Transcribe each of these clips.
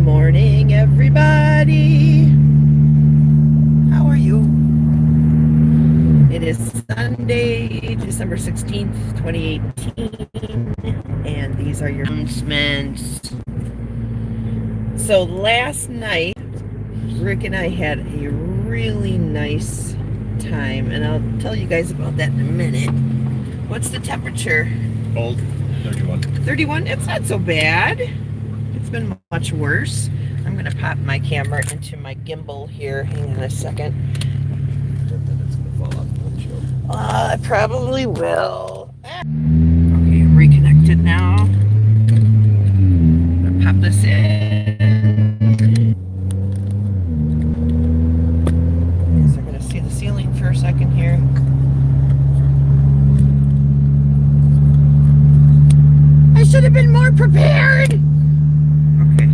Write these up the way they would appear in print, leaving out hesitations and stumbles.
morning, everybody. How are you? It is Sunday, December 16th, 2018, and these are your announcements. So last night, Rick and I had a really nice time, and I'll tell you guys about that in a minute. What's the temperature? Cold, 31. 31? It's not so bad. It's been much worse. I'm going to pop my camera into my gimbal here. Hang on a second. Then it's going to fall off the windshield. I probably will. Okay, I'm reconnected now. I'm going to pop this in. So I'm going to see the ceiling for a second here. I should have been more prepared. Okay.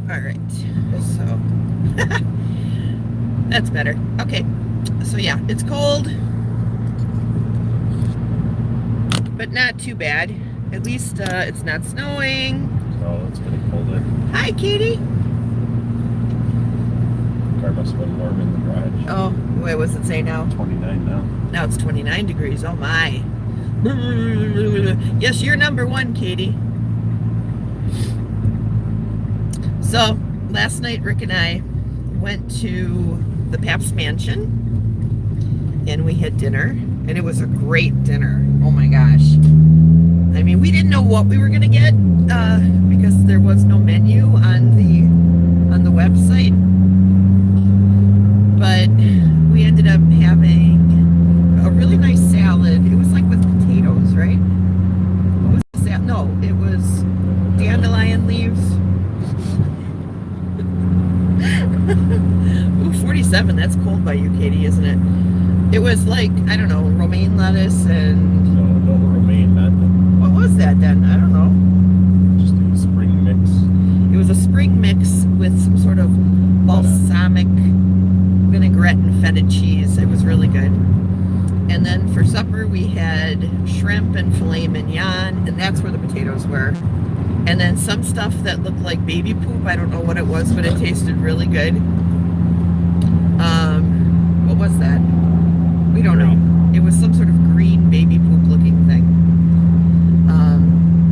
All right. So that's better. Okay. So yeah, it's cold, but not too bad. At least it's not snowing. So it's getting colder. Hi, Katie. Car must have been warm in the garage. Oh, what does it say now? 29 now. Now it's 29 degrees. Oh my. Yes, you're number one, Katie. So last night, Rick and I went to the Pabst Mansion and we had dinner, and it was a great dinner. Oh my gosh. I mean, we didn't know what we were going to get because there was no menu on the website. But we ended up having a really nice salad. It was like with potatoes, right? What was the salad? No, it was dandelion leaves. Ooh, 47. That's cold by you, Katie, isn't it? It was like, I don't know, romaine lettuce and... No, romaine, not... What was that then? I don't know. Just a spring mix. It was a spring mix with some sort of balsamic vinaigrette and feta cheese. It was really good. And then for supper we had shrimp and filet mignon, and that's where the potatoes were. And then some stuff that looked like baby poop. I don't know what it was, but it tasted really good. What was that? We don't know. It was some sort of green baby poop looking thing.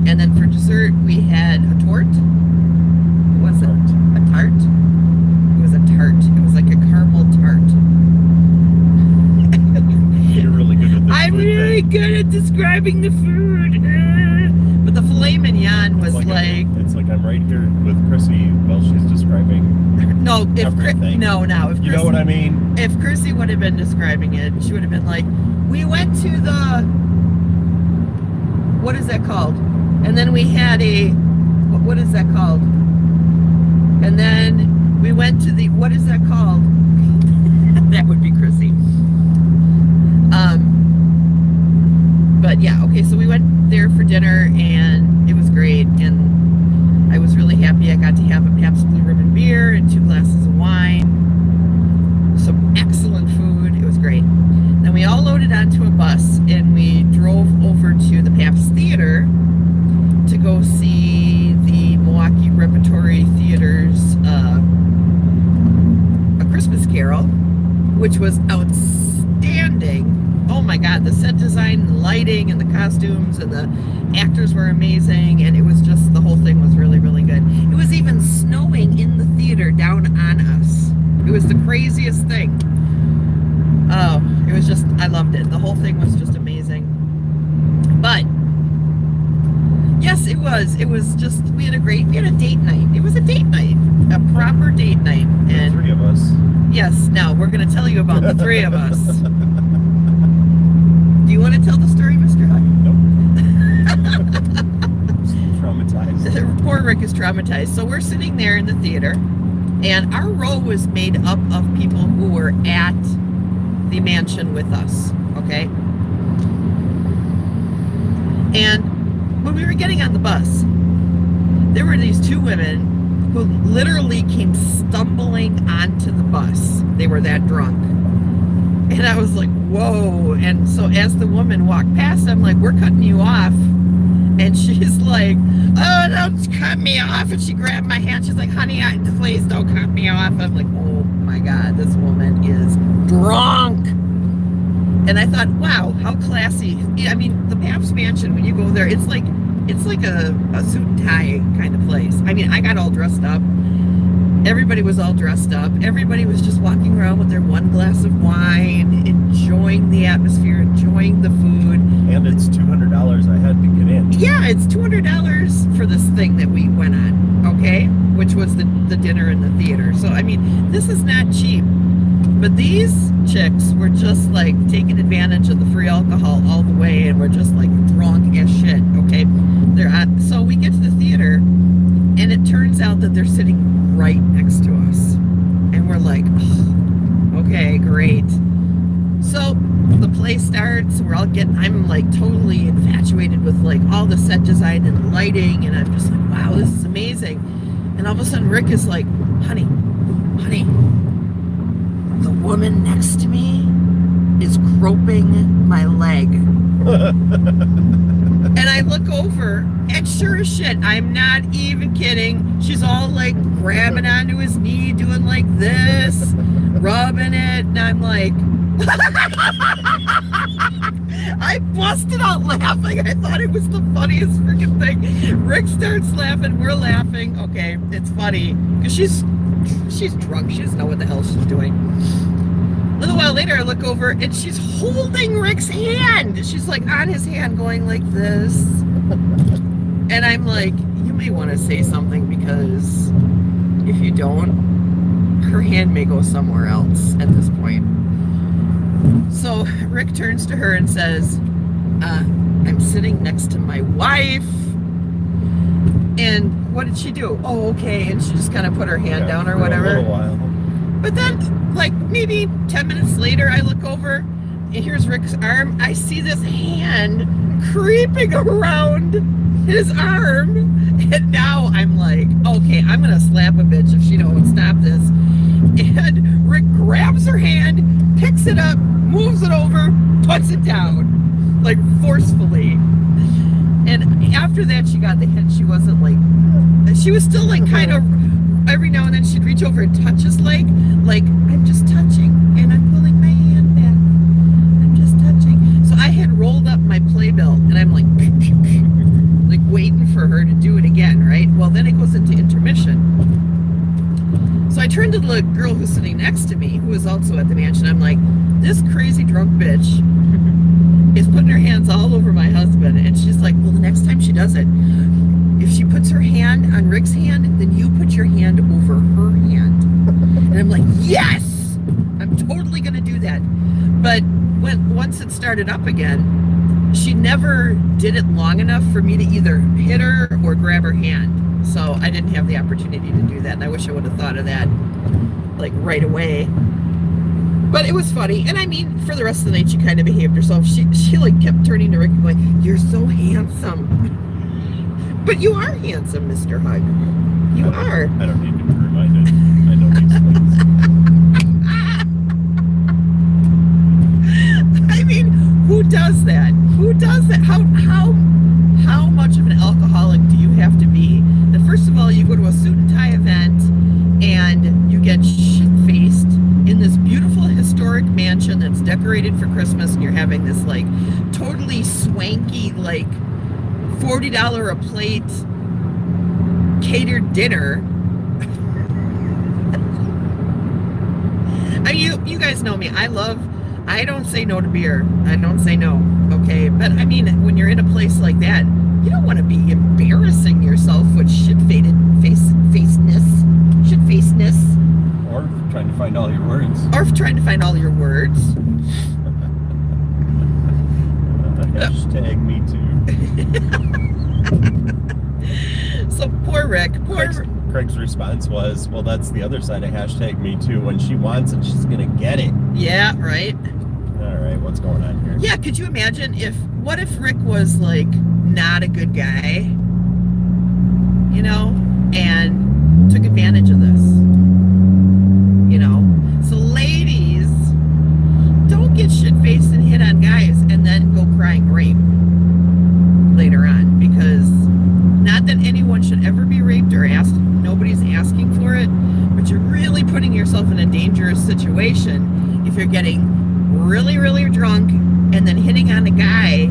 And then for dessert we had a tort. What was it? A tart? It was a tart. It was like a caramel tart. You're really good at this. I'm really good at describing the food. But the filet mignon was like it's like I'm right here with Chrissy while she's describing. No, if everything. no, if you know what I mean? If Chrissy would have been describing it, she would have been like, "We went to the what is that called?" And then we had a what is that called? And then we went to the what is that called? That would be Chrissy. But yeah, okay, so we went there for dinner and it was great, and I was really happy I got to have a Pabst Blue Ribbon beer and 2 glasses of wine. Some excellent food. It was great. Then we all loaded onto a bus and we drove over to the Pabst Theater to go see the Milwaukee Repertory Theater's A Christmas Carol, which was outstanding. Oh my God, the set design and the lighting and the costumes and the actors were amazing, and it was just, the whole thing was really, really good. It was even snowing in the theater down on us. It was the craziest thing. Oh, it was just, I loved it. The whole thing was just amazing. But yes, it was just, we had a date night. It was a date night, a proper date night. And 3 of us. Yes, now we're going to tell you about the 3 of us. Do you want to tell the story, Mr. Huck? Nope. Traumatized. Poor Rick is traumatized. So we're sitting there in the theater, and our row was made up of people who were at the mansion with us, okay? And when we were getting on the bus, there were these 2 women who literally came stumbling onto the bus. They were that drunk. And I was like, whoa. And so as the woman walked past, I'm like, we're cutting you off. And she's like, oh, don't cut me off. And she grabbed my hand. She's like, honey, please don't cut me off. I'm like, oh my God, this woman is drunk. And I thought, wow, how classy. I mean, the Pabst Mansion, when you go there, it's like a suit and tie kind of place. I mean, I got all dressed up. Everybody was all dressed up. Everybody was just walking around with their one glass of wine, enjoying the atmosphere, enjoying the food. And it's $200 I had to get in. Yeah, it's $200 for this thing that we went on, okay? Which was the dinner in the theater. So, I mean, this is not cheap. But these chicks were just like taking advantage of the free alcohol all the way, and we're just like drunk as shit, okay? So we get to the theater, and it turns out that they're sitting right next to us. And we're like, oh, okay, great. So the play starts, I'm like totally infatuated with like all the set design and lighting, and I'm just like, wow, this is amazing. And all of a sudden Rick is like, honey, the woman next to me is groping my leg. And I look over, and sure as shit, I'm not even kidding, she's all like grabbing onto his knee, doing like this, rubbing it, and I'm like, I busted out laughing. I thought it was the funniest freaking thing. Rick starts laughing, we're laughing. Okay, it's funny, because she's drunk, she doesn't know what the hell she's doing. A little while later, I look over, and she's holding Rick's hand. She's like on his hand, going like this. And I'm like, you may want to say something, because if you don't, her hand may go somewhere else at this point. So Rick turns to her and says, I'm sitting next to my wife. And what did she do? Oh, okay. And she just kind of put her hand down or whatever. For a little while. But then, like, maybe 10 minutes later, I look over, and here's Rick's arm. I see this hand creeping around his arm. And now I'm like, okay, I'm going to slap a bitch if she don't stop this. And Rick grabs her hand, picks it up, moves it over, puts it down, like, forcefully. And after that, she got the hint. She wasn't like, she was still like kind of, every now and then she'd reach over and touch his leg, like, I'm just touching, and I'm pulling my hand back. I'm just touching. So I had rolled up my playbill, and I'm like, like waiting for her to do it again, right? Well, then it goes into intermission. So I turned to the girl who's sitting next to me, who was also at the mansion. I'm like, this crazy drunk bitch is putting her hands all over my husband. And she's like, well, the next time she does it, if she puts her hand on Rick's hand, then you put your hand over her hand. And I'm like, yes, I'm totally going to do that. But once it started up again, she never did it long enough for me to either hit her or grab her hand. So I didn't have the opportunity to do that. And I wish I would have thought of that like right away. But it was funny. And I mean, for the rest of the night, she kind of behaved herself. She like kept turning to Rick and going, you're so handsome. But you are handsome, Mr. Hug. You are. I don't need to be reminded. I know these things. I mean, who does that? Who does that? How much of an alcoholic do you have to be that, first of all, you go to a suit and tie event and you get shit-faced in this beautiful historic mansion that's decorated for Christmas, and you're having this like totally swanky, like $40 a plate catered dinner. I mean, you guys know me. I don't say no to beer. I don't say no, okay? But I mean, when you're in a place like that, you don't want to be embarrassing yourself with shit-facedness. Or trying to find all your words. Hashtag me too. So poor Rick. Craig's response was, well, that's the other side of hashtag me too. When she wants it, she's going to get it. Yeah, right. All right, what's going on here? Yeah, could you imagine what if Rick was like not a good guy, you know, and took advantage of this, you know? So ladies, don't yourself in a dangerous situation if you're getting really, really drunk and then hitting on a guy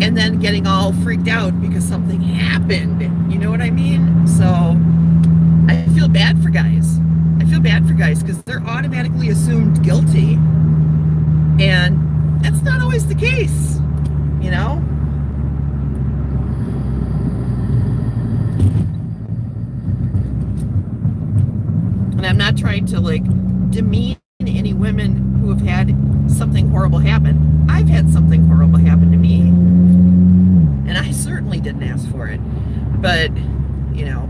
and then getting all freaked out because something happened. You know what I mean? So I feel bad for guys. I feel bad for guys because they're automatically assumed guilty. And that's not always the case, you know? And I'm not trying to like demean any women who have had something horrible happen. I've had something horrible happen to me. And I certainly didn't ask for it. But, you know,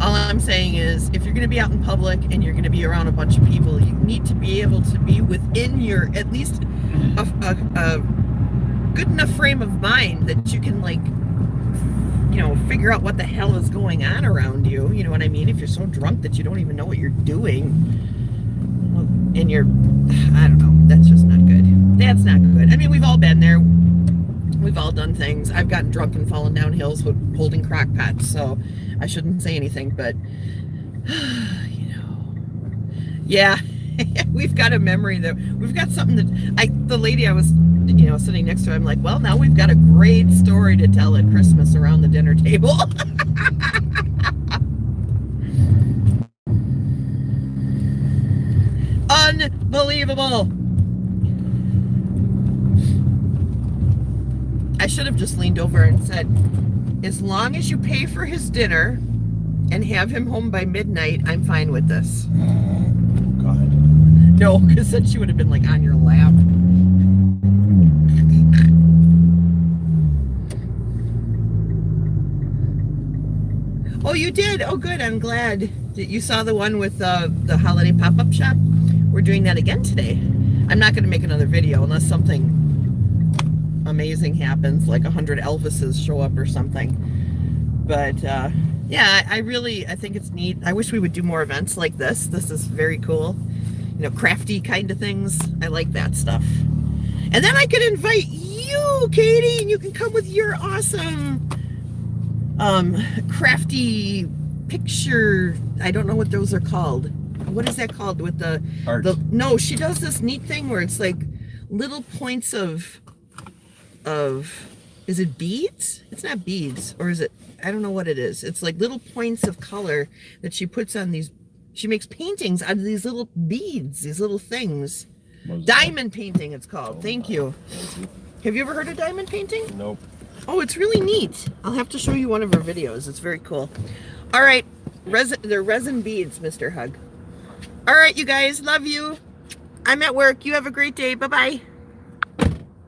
all I'm saying is if you're going to be out in public and you're going to be around a bunch of people, you need to be able to be within your, at least a good enough frame of mind that you can, like, you know, figure out what the hell is going on around you. You know what I mean? If you're so drunk that you don't even know what you're doing and you're, I don't know, that's just not good. That's not good. I mean, we've all been there. We've all done things. I've gotten drunk and fallen down hills with holding crock pots, so I shouldn't say anything, but, you know, yeah, we've got a memory that, we've got something that, the lady I was, you know, sitting next to, I'm like, well, now we've got a great story to tell at Christmas around the dinner table. Unbelievable. I should have just leaned over and said, as long as you pay for his dinner and have him home by midnight, I'm fine with this. God. No, because then she would have been like on your lap. Oh, you did? Oh, good. I'm glad that you saw the one with the holiday pop-up shop. We're doing that again today. I'm not going to make another video unless something amazing happens, like 100 Elvises show up or something. But yeah, I think it's neat. I wish we would do more events like this. This is very cool. You know, crafty kind of things. I like that stuff. And then I could invite you, Katie, and you can come with your awesome crafty picture. I don't know what those are called. What is that called with the art? No, she does this neat thing where it's like little points of is it beads? It's not beads, or is it, I don't know what it is. It's like little points of color that she puts on these, she makes paintings out of these little beads, these little things. Diamond painting it's called. Thank you. Have you ever heard of diamond painting? Nope. Oh, it's really neat. I'll have to show you one of her videos. It's very cool. All right, they're resin beads, Mr. Hug. All right, you guys, love you. I'm at work. You have a great day. Bye-bye.